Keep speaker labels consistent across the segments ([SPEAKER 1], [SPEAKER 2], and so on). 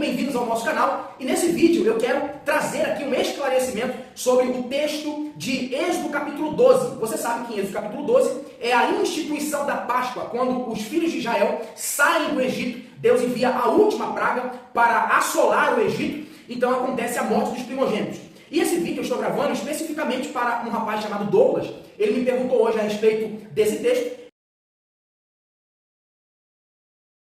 [SPEAKER 1] bem-vindos ao nosso canal e nesse vídeo eu quero trazer aqui um esclarecimento sobre o texto de Êxodo capítulo 12. Você sabe que em Êxodo capítulo 12 é a instituição da Páscoa, quando os filhos de Israel saem do Egito, Deus envia a última praga para assolar o Egito, então acontece a morte dos primogênitos. E esse vídeo eu estou gravando especificamente para um rapaz chamado Douglas. Ele me perguntou hoje a respeito desse texto.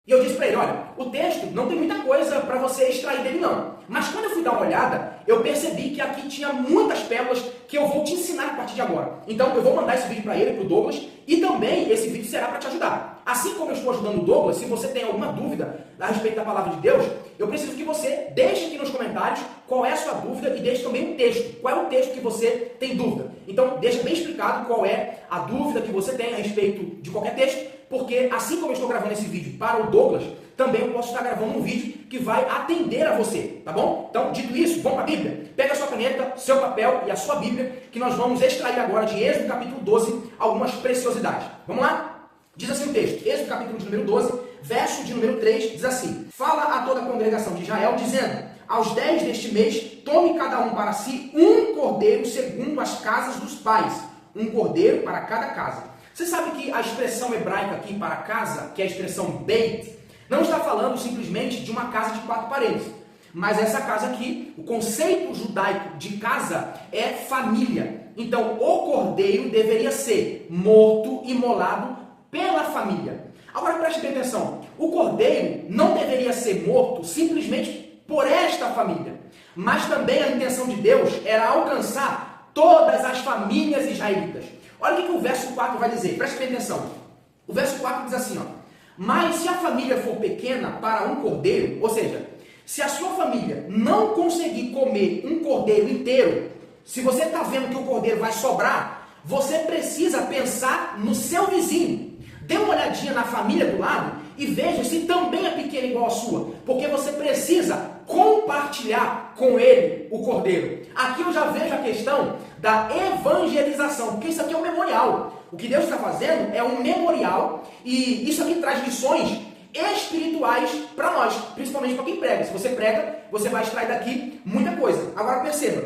[SPEAKER 1] E eu disse para ele, olha, o texto não tem muita coisa para você extrair dele não. Mas quando eu fui dar uma olhada, eu percebi que aqui tinha muitas pérolas que eu vou te ensinar a partir de agora. Então eu vou mandar esse vídeo para ele, para o Douglas, e também esse vídeo será para te ajudar. Assim como eu estou ajudando o Douglas, se você tem alguma dúvida a respeito da palavra de Deus, eu preciso que você deixe aqui nos comentários qual é a sua dúvida e deixe também um texto. Qual é o texto que você tem dúvida? Então deixa bem explicado qual é a dúvida que você tem a respeito de qualquer texto, porque assim como eu estou gravando esse vídeo para o Douglas, também eu posso estar gravando um vídeo que vai atender a você, tá bom? Então, dito isso, vamos para a Bíblia? Pega a sua caneta, seu papel e a sua Bíblia, que nós vamos extrair agora de Êxodo capítulo 12 algumas preciosidades. Vamos lá? Diz assim o texto, Êxodo capítulo de número 12, verso de número 3, diz assim: Fala a toda a congregação de Israel, dizendo, aos 10 deste mês, tome cada um para si um cordeiro segundo as casas dos pais, um cordeiro para cada casa. Você sabe que a expressão hebraica aqui para casa, que é a expressão beit, não está falando simplesmente de uma casa de 4 paredes. Mas essa casa aqui, o conceito judaico de casa é família. Então, o cordeiro deveria ser morto, imolado pela família. Agora preste bem atenção, o cordeiro não deveria ser morto simplesmente por esta família. Mas também a intenção de Deus era alcançar todas as famílias israelitas. Olha o que o verso 4 vai dizer, preste bem atenção. O verso 4 diz assim, ó: Mas se a família for pequena para um cordeiro, ou seja, se a sua família não conseguir comer um cordeiro inteiro, se você está vendo que o cordeiro vai sobrar, você precisa pensar no seu vizinho. Dê uma olhadinha na família do lado e veja se também é pequena igual a sua, porque você precisa compartilhar com ele o cordeiro. Aqui eu já vejo a questão da evangelização, porque isso aqui é um memorial. O que Deus está fazendo é um memorial e isso aqui traz lições espirituais para nós, principalmente para quem prega. Se você prega, você vai extrair daqui muita coisa. Agora perceba,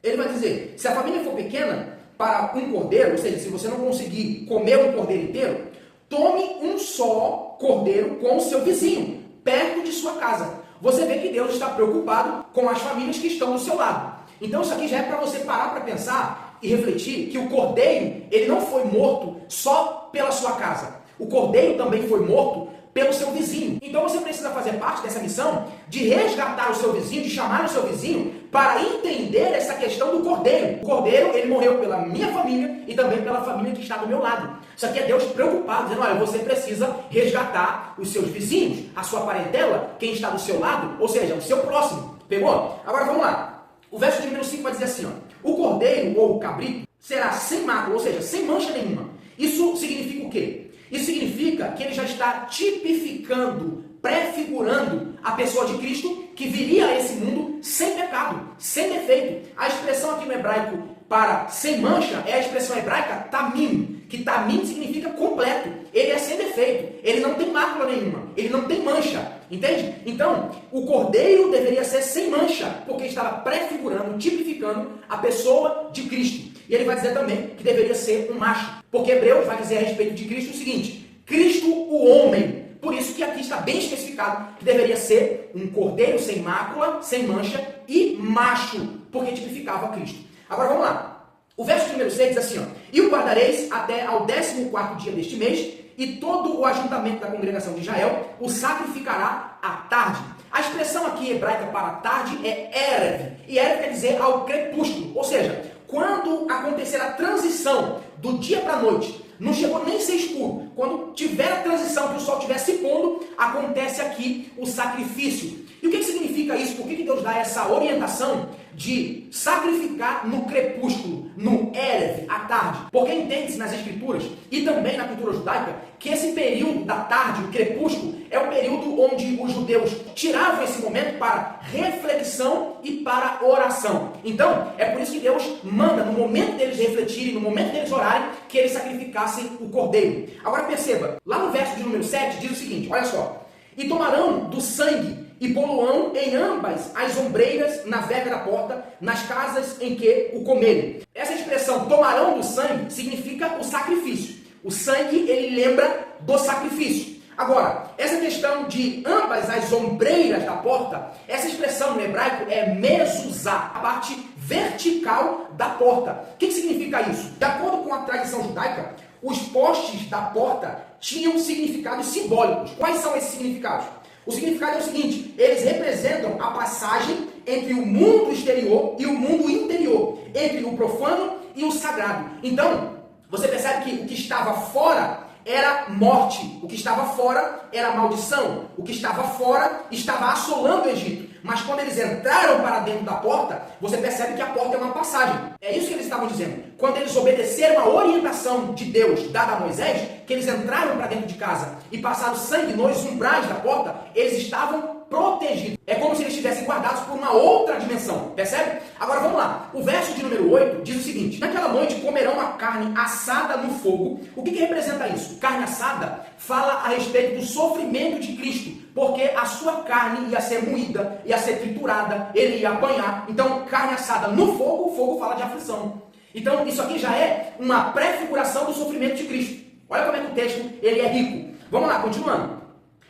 [SPEAKER 1] ele vai dizer, se a família for pequena para um cordeiro, ou seja, se você não conseguir comer um cordeiro inteiro, tome um só cordeiro com o seu vizinho, perto de sua casa. Você vê que Deus está preocupado com as famílias que estão do seu lado. Então isso aqui já é para você parar para pensar e refletir que o cordeiro, ele não foi morto só pela sua casa. O cordeiro também foi morto pelo seu vizinho. Então você precisa fazer parte dessa missão de resgatar o seu vizinho, de chamar o seu vizinho para entender essa questão do cordeiro. O cordeiro, ele morreu pela minha família e também pela família que está do meu lado. Isso aqui é Deus preocupado, dizendo, olha, você precisa resgatar os seus vizinhos, a sua parentela, quem está do seu lado, ou seja, o seu próximo. Pegou? Agora vamos lá. O verso de número 5 vai dizer assim, ó: O cordeiro ou o cabrito será sem mácula, ou seja, sem mancha nenhuma. Isso significa o quê? Isso significa que ele já está tipificando, prefigurando a pessoa de Cristo que viria a esse mundo sem pecado, sem defeito. A expressão aqui no hebraico para sem mancha é a expressão hebraica tamim, que tamim significa completo. Ele é sem defeito, ele não tem mácula nenhuma, ele não tem mancha, entende? Então, o cordeiro deveria ser sem mancha, porque estava prefigurando, tipificando a pessoa de Cristo. E ele vai dizer também que deveria ser um macho, porque Hebreus vai dizer a respeito de Cristo o seguinte: Cristo o homem. Por isso que aqui está bem especificado que deveria ser um cordeiro sem mácula, sem mancha e macho, porque tipificava Cristo. Agora vamos lá. O verso de número 6 diz assim, ó: E o guardareis até ao 14º dia deste mês, e todo o ajuntamento da congregação de Israel o sacrificará à tarde. A expressão aqui hebraica para tarde é erev, e erev quer dizer ao crepúsculo, ou seja, quando acontecer a transição do dia para a noite, não chegou nem a ser escuro, quando tiver a transição, que o sol estiver se pondo, acontece aqui o sacrifício. E o que significa isso? Por que Deus dá essa orientação de sacrificar no crepúsculo, no erev, à tarde? Porque entende-se nas escrituras e também na cultura judaica que esse período da tarde, o crepúsculo, é o período onde os judeus tiravam esse momento para reflexão e para oração. Então, é por isso que Deus manda, no momento deles refletirem, no momento deles orarem, que eles sacrificassem o cordeiro. Agora perceba, lá no verso de número 7 diz o seguinte, olha só: E tomarão do sangue e poluão em ambas as ombreiras na verga da porta, nas casas em que o comerem. Essa expressão tomarão do sangue significa o sacrifício. O sangue, ele lembra do sacrifício. Agora, essa questão de ambas as ombreiras da porta, essa expressão no hebraico é mezuzá, a parte vertical da porta. O que significa isso? De acordo com a tradição judaica, os postes da porta tinham significados simbólicos. Quais são esses significados? O significado é o seguinte: eles representam a passagem entre o mundo exterior e o mundo interior, entre o profano e o sagrado. Então, você percebe que o que estava fora era morte, o que estava fora era maldição, o que estava fora estava assolando o Egito. Mas quando eles entraram para dentro da porta, você percebe que a porta é uma passagem. É isso que eles estavam dizendo. Quando eles obedeceram a orientação de Deus dada a Moisés, que eles entraram para dentro de casa e passaram sangue nos umbrais da porta, eles estavam protegidos. É como se eles estivessem guardados por uma outra dimensão, percebe? Agora vamos lá. O verso de número 8 diz o seguinte: naquela noite comerão a carne assada no fogo. O que representa isso? Carne assada fala a respeito do sofrimento de Cristo, porque a sua carne ia ser moída, ia ser triturada, ele ia apanhar. Então, carne assada no fogo, o fogo fala de aflição. Então, isso aqui já é uma prefiguração do sofrimento de Cristo. Olha como é que o texto ele é rico. Vamos lá, continuando.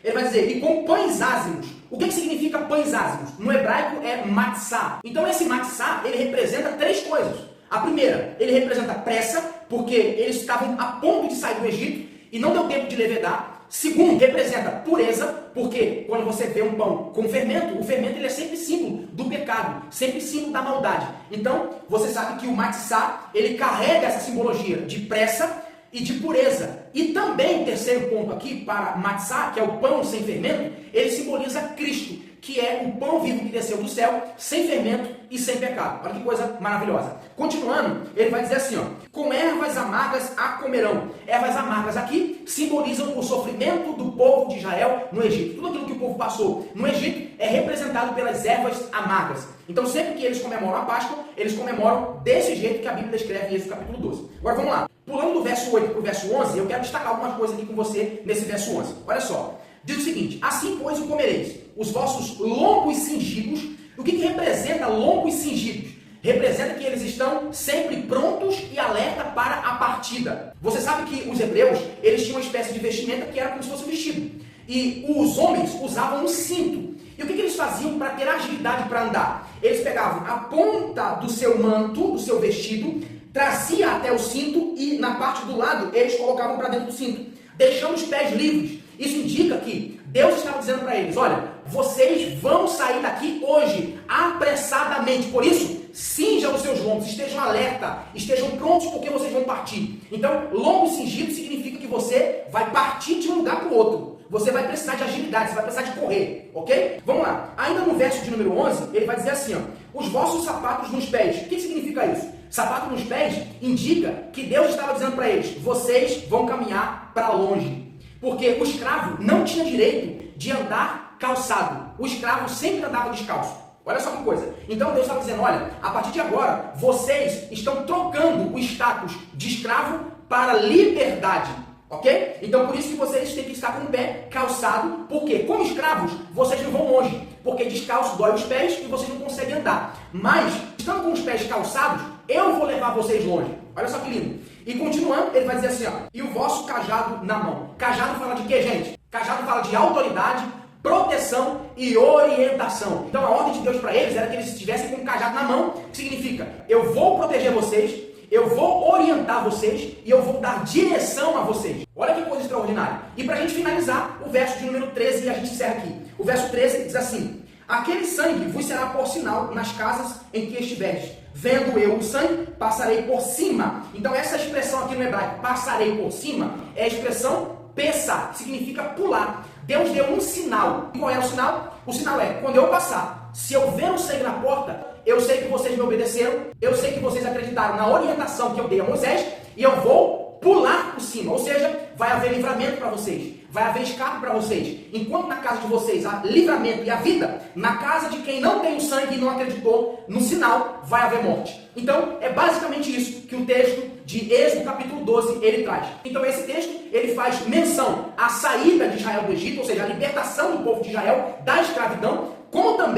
[SPEAKER 1] Ele vai dizer, e com pães ázimos. O que significa pães ázimos? No hebraico é matzá. Então esse matzá, ele representa três coisas. A primeira, ele representa pressa, porque eles estavam a ponto de sair do Egito e não deu tempo de levedar. Segundo, representa pureza, porque quando você vê um pão com fermento, o fermento ele é sempre símbolo do pecado, sempre símbolo da maldade. Então, você sabe que o matzá, ele carrega essa simbologia de pressa e de pureza. E também, terceiro ponto aqui, para matzá, que é o pão sem fermento, ele simboliza Cristo, que é o pão vivo que desceu do céu, sem fermento e sem pecado. Olha que coisa maravilhosa. Continuando, ele vai dizer assim, ó, com ervas amargas a comerão. Ervas amargas aqui simbolizam o sofrimento do povo de Israel no Egito. Tudo aquilo que o povo passou no Egito é representado pelas ervas amargas. Então, sempre que eles comemoram a Páscoa, eles comemoram desse jeito que a Bíblia descreve em Êxodo capítulo 12. Agora vamos lá. Pulando do verso 8 para o verso 11, eu quero destacar algumas coisas aqui com você nesse verso 11. Olha só. Diz o seguinte: assim, pois, o comereis, os vossos lombos cingidos. O que representa lombos cingidos? Representa que eles estão sempre prontos e alerta para a partida. Você sabe que os hebreus, eles tinham uma espécie de vestimenta que era como se fosse um vestido. E os homens usavam um cinto. E o que eles faziam para ter agilidade para andar? Eles pegavam a ponta do seu manto, do seu vestido, trazia até o cinto e na parte do lado eles colocavam para dentro do cinto, deixando os pés livres. Isso indica que Deus estava dizendo para eles, olha, vocês vão sair daqui hoje, apressadamente. Por isso, cinjam os seus lombos, estejam alerta, estejam prontos porque vocês vão partir. Então, lombo cingido significa que você vai partir de um lugar para o outro. Você vai precisar de agilidade, você vai precisar de correr, ok? Vamos lá. Ainda no verso de número 11, ele vai dizer assim, ó, os vossos sapatos nos pés. O que significa isso? Sapato nos pés indica que Deus estava dizendo para eles, vocês vão caminhar para longe. Porque o escravo não tinha direito de andar calçado. O escravo sempre andava descalço. Olha só que coisa. Então Deus estava dizendo, olha, a partir de agora, vocês estão trocando o status de escravo para liberdade. Ok? Então por isso que vocês têm que estar com o pé calçado. Porque como escravos, vocês não vão longe. Porque descalço dói os pés e vocês não conseguem andar. Mas, estando com os pés calçados, eu vou levar vocês longe. Olha só que lindo. E continuando, ele vai dizer assim, ó, e o vosso cajado na mão. Cajado fala de quê, gente? Cajado fala de autoridade, proteção e orientação. Então a ordem de Deus para eles era que eles estivessem com o cajado na mão, que significa, eu vou proteger vocês, eu vou orientar vocês e eu vou dar direção a vocês. Olha que coisa extraordinária. E para a gente finalizar, o verso de número 13, e a gente encerra aqui. O verso 13 diz assim, aquele sangue vos será por sinal nas casas em que estiveres. Vendo eu o sangue, passarei por cima. Então essa expressão aqui no hebraico, passarei por cima, é a expressão pesa, significa pular. Deus deu um sinal. E qual é o sinal? O sinal é, quando eu passar, se eu ver o sangue na porta, eu sei que vocês me obedeceram, eu sei que vocês acreditaram na orientação que eu dei a Moisés, e eu vou pular por cima. Ou seja, vai haver livramento para vocês. Vai haver escape para vocês. Enquanto na casa de vocês há livramento e a vida, na casa de quem não tem o sangue e não acreditou no sinal, vai haver morte. Então, é basicamente isso que o texto de Êxodo capítulo 12, ele traz. Então, esse texto, ele faz menção à saída de Israel do Egito, ou seja, a libertação do povo de Israel da escravidão,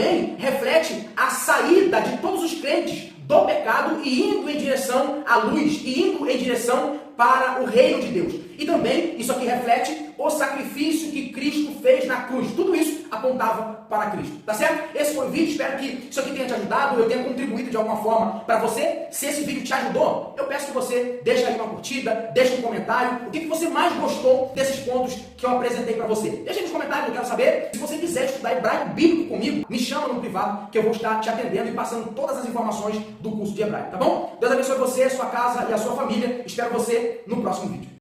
[SPEAKER 1] também reflete a saída de todos os crentes do pecado e indo em direção à luz, e indo em direção para o reino de Deus. E também isso aqui reflete o sacrifício que Cristo fez na cruz. Tudo isso apontava para Cristo, tá certo? Esse foi o vídeo, espero que isso aqui tenha te ajudado, eu tenha contribuído de alguma forma para você. Se esse vídeo te ajudou, eu peço que você deixe aí uma curtida, deixe um comentário, o que você mais gostou desses pontos que eu apresentei para você. Deixa aí nos comentários, eu quero saber. Se você quiser estudar hebraico bíblico comigo, me chama no privado, que eu vou estar te atendendo e passando todas as informações do curso de hebraico, tá bom? Deus abençoe você, sua casa e a sua família. Espero você no próximo vídeo.